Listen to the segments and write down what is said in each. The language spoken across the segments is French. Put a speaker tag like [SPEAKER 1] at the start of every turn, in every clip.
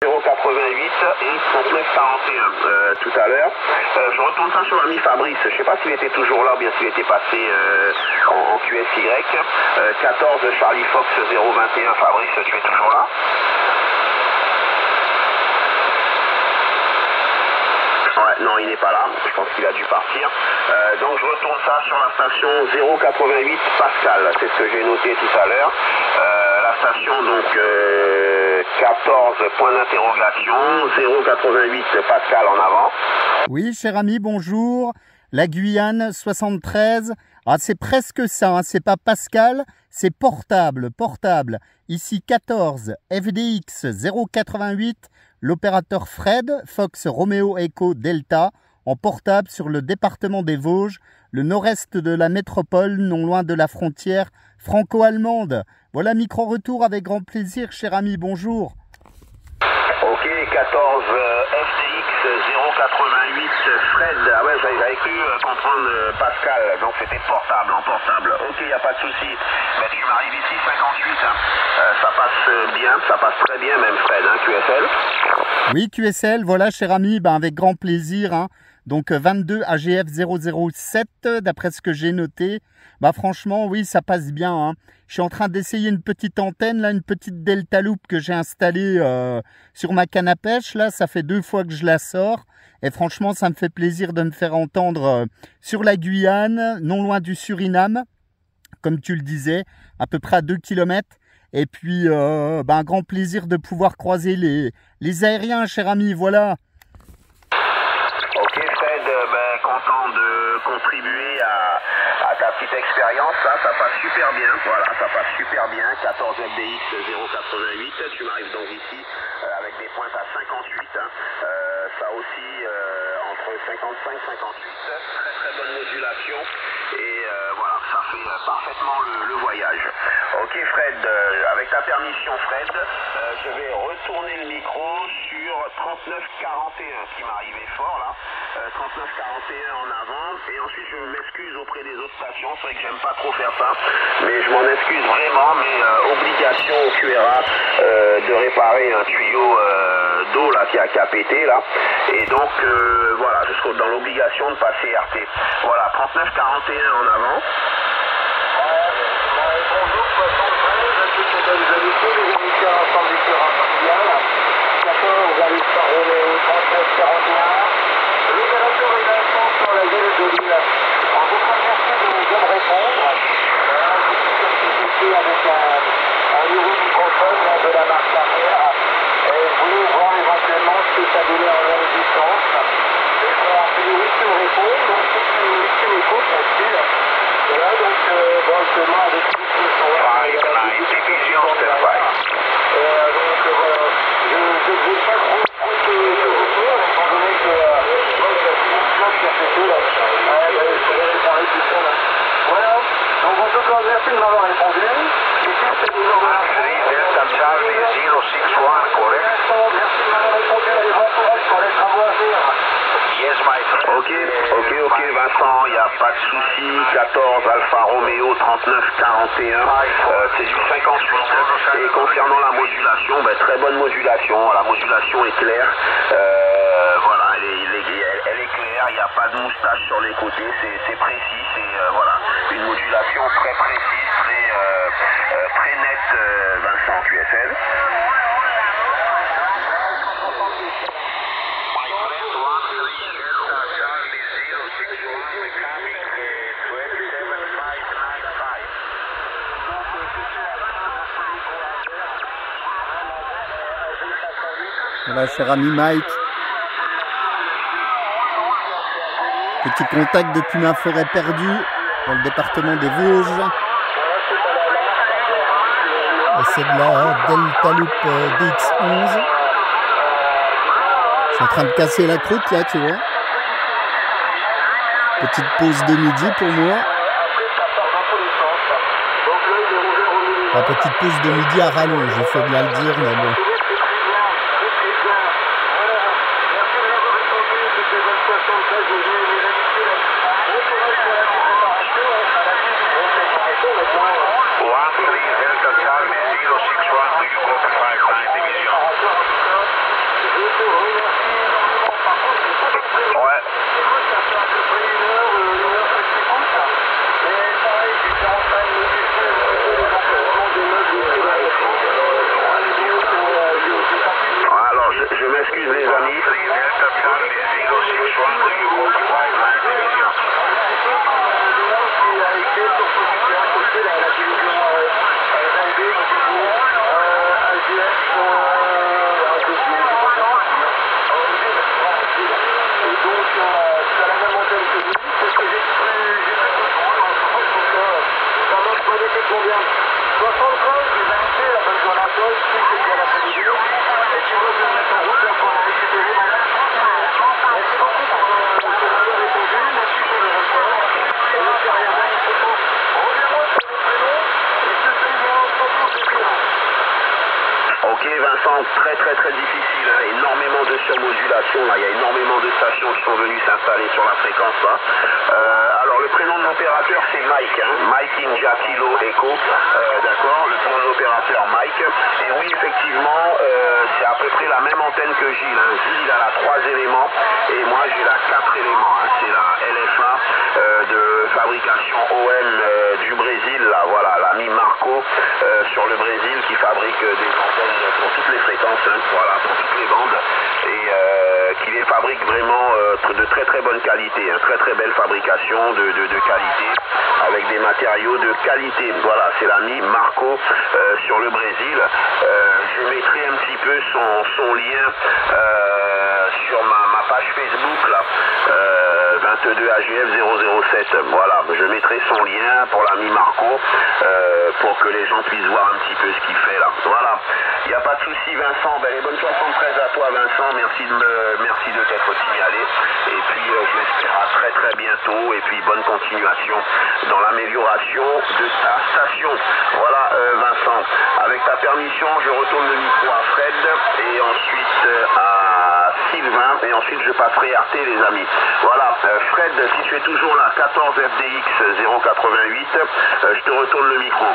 [SPEAKER 1] 088 et 3941 tout à l'heure. Je retourne ça sur l'ami Fabrice. Je ne sais pas s'il était toujours là ou bien s'il était passé en QSY. 14 Charlie Fox 021. Fabrice, tu es toujours là? Ouais, non, il n'est pas là. Je pense qu'il a dû partir. Donc je retourne ça sur la station 088 Pascal. C'est ce que j'ai noté tout à l'heure. La station donc 14 point d'interrogation 088 Pascal en avant.
[SPEAKER 2] Oui, cher ami, bonjour. La Guyane 73. Ah, c'est presque ça, hein. C'est pas Pascal, c'est portable. Ici 14 FDX 088. L'opérateur Fred, Fox Romeo Echo Delta, en portable sur le département des Vosges, le nord-est de la métropole, non loin de la frontière franco-allemande. Voilà, micro-retour avec grand plaisir, cher ami, bonjour.
[SPEAKER 1] Ok, 14 FDX 088 Fred. Ah ouais, j'avais cru comprendre Pascal, donc c'était portable, en portable. Ok, il n'y a pas de souci. Mais tu m'arrives ici 58, hein. Ça passe bien, ça passe très bien même Fred, hein, QSL.
[SPEAKER 2] Oui, QSL, voilà, cher ami, ben, avec grand plaisir, hein. Donc 22 AGF 007, d'après ce que j'ai noté. Bah franchement, oui, ça passe bien, hein. Je suis en train d'essayer une petite antenne, là, une petite Delta Loop que j'ai installée sur ma canne à pêche. Là, ça fait 2 fois que je la sors. Et franchement, ça me fait plaisir de me faire entendre sur la Guyane, non loin du Suriname, comme tu le disais, à peu près à 2 km. Et puis, un grand plaisir de pouvoir croiser les aériens, cher ami, voilà.
[SPEAKER 1] Ok Fred, content de contribuer à ta petite expérience, ça passe super bien, voilà, ça passe super bien, 14 FDX 088, tu m'arrives donc ici avec des pointes à 58, hein. Ça aussi entre 55 et 58, très bonne modulation, et voilà, ça fait parfaitement le voyage. Ok Fred, avec ta permission Fred, je vais retourner le micro sur 3941 qui m'arrivait fort là. 3941 en avant, et ensuite je m'excuse auprès des autres stations, c'est vrai que j'aime pas trop faire ça, mais je m'en excuse vraiment, mais obligation au QRA de réparer un tuyau d'eau là qui a pété là, et donc voilà, je serai dans l'obligation de passer RT. Voilà, 3941 en avant.
[SPEAKER 3] Bonjour, poisson frais, je vous avez tous les émissions ensemble du QRA mondial. 14 Alpha Romeo 3941. L'opérateur est l'instant sur la ville de Lille. On vous remercie de bien me répondre. Je suis avec un nouveau microphone de la marque Carrière. Et je voulais voir éventuellement ce que ça donnait en longue distance. Et bon, a priori, tu me réponds. Donc, si tu m'écoutes, facile. Voilà, donc, actuellement, avec tout ce qui sont là. Donc, voilà. Je ne vais pas trop écouter ce retour, étant donné que voilà, donc en tout cas, merci de m'avoir répondu. Et puis, c'est toujours de merci de m'avoir répondu à les bons courage pour les travaux à venir.
[SPEAKER 1] Ok Vincent, il n'y a pas de souci. 14 Alpha Romeo 3941, c'est du 58. Et concernant la modulation, très bonne modulation, la modulation est claire. Voilà, elle est claire, il n'y a pas de moustache sur les côtés, c'est précis, c'est voilà, une modulation très précise, très nette, Vincent QSL.
[SPEAKER 2] Voilà, cher ami Mike. Petit contact depuis ma forêt perdue dans le département des Vosges. Et c'est de la Delta Loop DX11. Je suis en train de casser la croûte là, tu vois. Petite pause de midi pour moi. La petite pause de midi à rallonge, il faut bien le dire, mais bon.
[SPEAKER 1] Ouais.
[SPEAKER 3] Ça fait à peu près 1 heure que je t'écoute. Et pareil, j'étais en train de modifier un petit peu les emplacements des meubles ici dans la chambre.
[SPEAKER 1] Alors, je m'excuse les amis. Ok Vincent, très difficile, hein. Énormément de surmodulation, là. Il y a énormément de stations qui sont venues s'installer sur la fréquence là. Alors le prénom de l'opérateur c'est Mike, hein. Mike India Kilo Echo, d'accord, le prénom de l'opérateur Mike. Et oui effectivement c'est à peu près la même antenne que Gilles, hein. Gilles il a la 3 éléments et moi j'ai la 4 éléments, hein. C'est la LFA de fabrication OM du Brésil, là, voilà, l'ami Marco sur le Brésil qui fabrique des antennes pour toutes les fréquences, hein, voilà, pour toutes les bandes, et qui les fabrique vraiment de très bonne qualité, hein, très belle fabrication de qualité, avec des matériaux de qualité. Voilà, c'est l'ami Marco sur le Brésil. Je mettrai un petit peu son lien sur ma page Facebook là. 22 AGF 007, voilà, je mettrai son lien pour l'ami Marco pour que les gens puissent voir un petit peu ce qu'il fait là. Voilà, il n'y a pas de souci Vincent, ben, les bonnes 73 à toi Vincent, merci de t'être signalé et puis je l'espère à très bientôt et puis bonne continuation dans l'amélioration de ta station. Voilà Vincent, avec ta permission je retourne le micro à Fred et ensuite à Sylvain et ensuite je passerai RT les amis. Voilà, Fred, si tu es toujours là, 14 FDX 088, je te retourne le micro.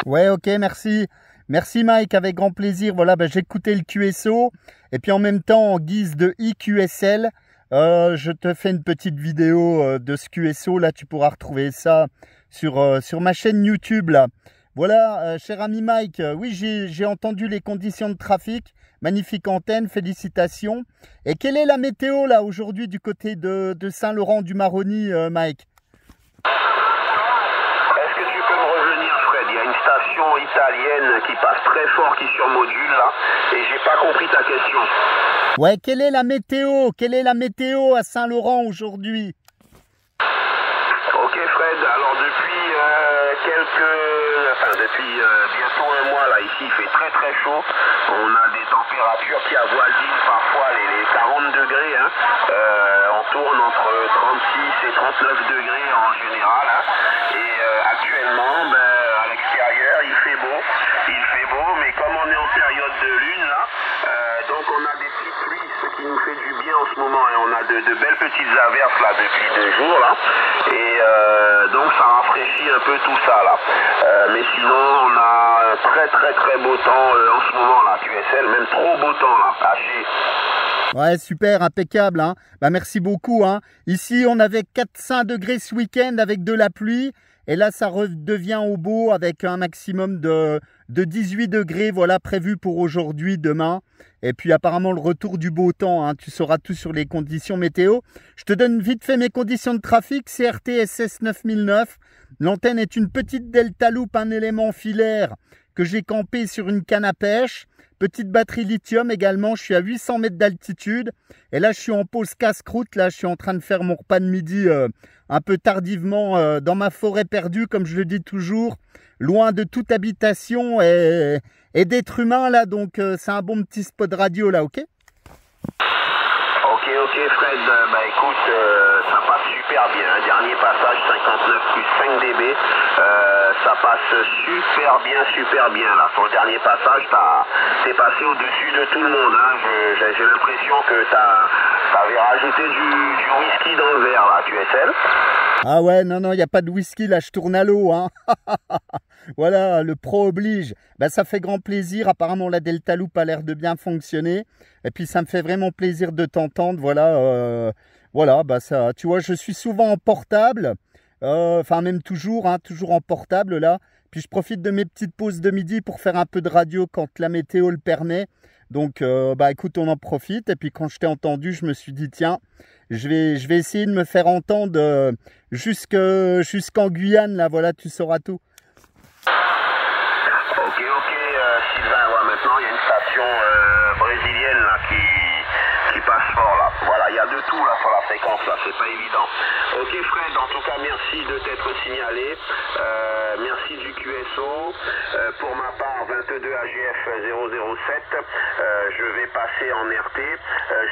[SPEAKER 2] Ouais, ok, merci. Merci Mike, avec grand plaisir. Voilà, ben, j'écoutais le QSO et puis en même temps, en guise de IQSL, je te fais une petite vidéo de ce QSO. Là, tu pourras retrouver ça sur ma chaîne YouTube. Là. Voilà, cher ami Mike, oui, j'ai entendu les conditions de trafic. Magnifique antenne, félicitations. Et quelle est la météo là aujourd'hui du côté de Saint-Laurent-du-Maroni, Mike?
[SPEAKER 1] Est-ce que tu peux me revenir, Fred? Il y a une station italienne qui passe très fort, qui surmodule là, et j'ai pas compris ta question.
[SPEAKER 2] Ouais, quelle est la météo? Quelle est la météo à Saint-Laurent aujourd'hui?
[SPEAKER 1] Ok Fred, alors depuis bientôt un mois là, ici il fait très chaud, on a des températures qui avoisinent parfois les 40 degrés, hein. On tourne entre 36 et 39 degrés en général, hein. Et actuellement à l'extérieur il fait beau, mais comme on est en période de lune là, donc on a des petites pluies, ce qui nous fait du bien en ce moment, et on a de belles petites averses là depuis 2 jours là, et donc ça rafraîchit un peu tout ça là, mais sinon on a très beau temps en ce moment là, QSL, même trop beau temps là, haché.
[SPEAKER 2] Ouais, super, impeccable, hein. Bah, merci beaucoup, hein. Ici, on avait 4-5 degrés ce week-end avec de la pluie. Et là, ça redevient au beau avec un maximum de 18 degrés, voilà, prévu pour aujourd'hui, demain. Et puis, apparemment, le retour du beau temps, hein. Tu sauras tout sur les conditions météo. Je te donne vite fait mes conditions de trafic. CRT SS 9009. L'antenne est une petite Delta Loop, un élément filaire que j'ai campé sur une canne à pêche. Petite batterie lithium également, je suis à 800 mètres d'altitude. Et là, je suis en pause casse-croûte. Là, je suis en train de faire mon repas de midi un peu tardivement dans ma forêt perdue, comme je le dis toujours, loin de toute habitation et d'êtres humains. Là, donc, c'est un bon petit spot radio là, ok?
[SPEAKER 1] Ok Fred, bah écoute, ça passe super bien, hein. Dernier passage 59 plus 5 dB, ça passe super bien là. Sur le dernier passage, t'es passé au-dessus de tout le monde, hein. J'ai l'impression que t'avais rajouté du whisky dans le verre là, QSL.
[SPEAKER 2] Ah ouais, non, non, il n'y a pas de whisky, là, je tourne à l'eau, hein. Voilà, le pro oblige. Ben, ça fait grand plaisir. Apparemment, la Delta Loop a l'air de bien fonctionner. Et puis, ça me fait vraiment plaisir de t'entendre. Voilà, voilà, bah ça, tu vois, je suis souvent en portable. Enfin, même toujours, hein, toujours en portable, là. Puis, je profite de mes petites pauses de midi pour faire un peu de radio quand la météo le permet. Donc, bah, écoute, on en profite. Et puis, quand je t'ai entendu, je me suis dit, tiens, je vais essayer de me faire entendre jusqu'en Guyane, là. Voilà, tu sauras tout.
[SPEAKER 1] Ok, Sylvain, ouais, maintenant il y a une station brésilienne là, qui passe fort là. Voilà, il y a de tout là sur la fréquence là, c'est pas évident. Ok Fred, en tout cas merci de t'être signalé. Merci du QSO. Pour ma part, 22 AGF 007, je vais passer en RT.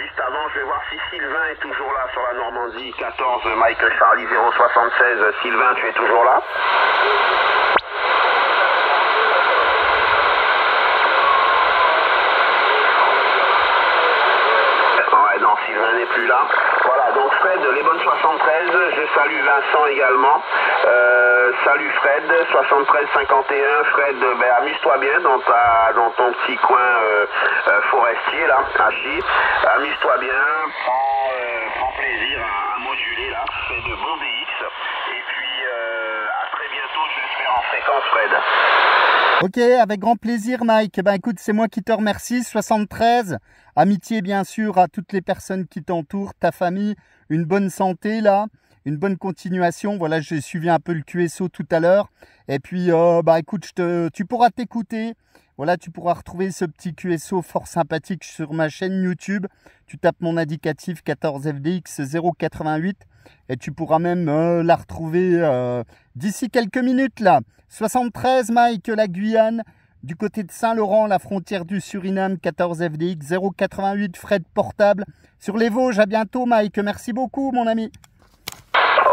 [SPEAKER 1] Juste avant, je vais voir si Sylvain est toujours là sur la Normandie. 14 Mike Charlie 076. Sylvain, tu es toujours là? Non, Sylvain n'est plus là. Voilà, donc Fred, les bonnes 73, je salue Vincent également. Salut Fred, 73-51. Fred, ben, amuse-toi bien dans ton petit coin forestier là, à Chi. Amuse-toi bien, prends plaisir à moduler là, fais de bons DX. Et puis à très bientôt, j'espère en fréquence Fred.
[SPEAKER 2] Ok, avec grand plaisir Mike. Ben écoute, c'est moi qui te remercie. 73, amitié bien sûr à toutes les personnes qui t'entourent, ta famille, une bonne santé là, une bonne continuation. Voilà, j'ai suivi un peu le QSO tout à l'heure. Et puis, bah écoute, tu pourras t'écouter. Voilà, tu pourras retrouver ce petit QSO fort sympathique sur ma chaîne YouTube. Tu tapes mon indicatif 14FDX 088 et tu pourras même la retrouver d'ici quelques minutes là. 73 Mike, la Guyane, du côté de Saint-Laurent, la frontière du Suriname, 14FDX 088 Fred portable sur les Vosges. À bientôt Mike, merci beaucoup mon ami.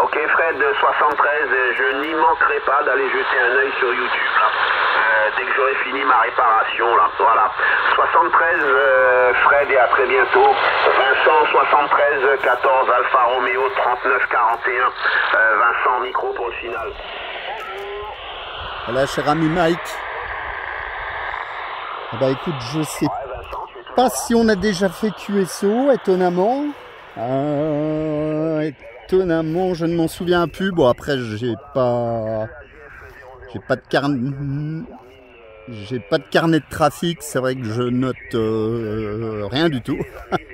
[SPEAKER 1] Ok Fred, 73, je n'y manquerai pas d'aller jeter un œil sur YouTube là. Dès que j'aurai fini ma réparation là, voilà. 73 Fred et à très bientôt. Vincent 73 14 Alpha Romeo 39 41 Vincent micro pour le final.
[SPEAKER 2] Voilà cher ami Mike. Ah bah écoute, je sais pas si on a déjà fait QSO, étonnamment. Étonnamment, je ne m'en souviens plus. Bon après j'ai pas de carnet de trafic, c'est vrai que je note rien du tout.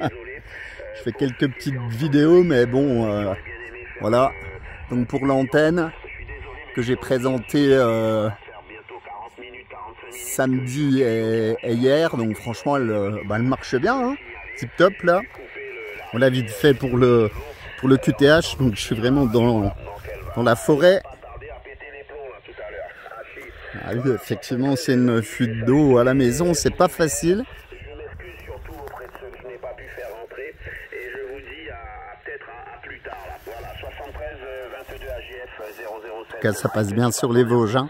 [SPEAKER 2] Je fais quelques petites vidéos, mais bon, voilà. Donc pour l'antenne que j'ai présentée samedi et hier, donc franchement elle marche bien, hein. Tip top là. On l'a vite fait pour le QTH, donc je suis vraiment dans la forêt. Ah oui, effectivement, c'est une fuite d'eau à la maison, c'est pas facile.
[SPEAKER 1] Je m'excuse surtout auprès de ceux que je n'ai pas pu faire rentrer et je vous dis peut-être à plus tard. Là. Voilà, 73 22 AGF 007.
[SPEAKER 2] En tout cas, ça passe bien sur les Vosges. Hein.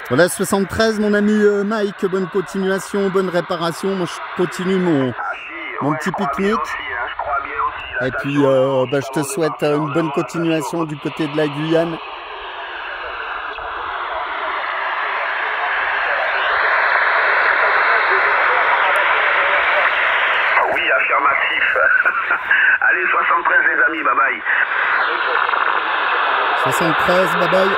[SPEAKER 2] Voilà, 73, mon ami Mike, bonne continuation, bonne réparation. Moi, je continue mon petit pique-nique. Et puis, je te souhaite une bonne continuation du côté de la Guyane.
[SPEAKER 1] Oui, affirmatif. Allez, 73 les amis, bye bye.
[SPEAKER 2] 73, bye bye.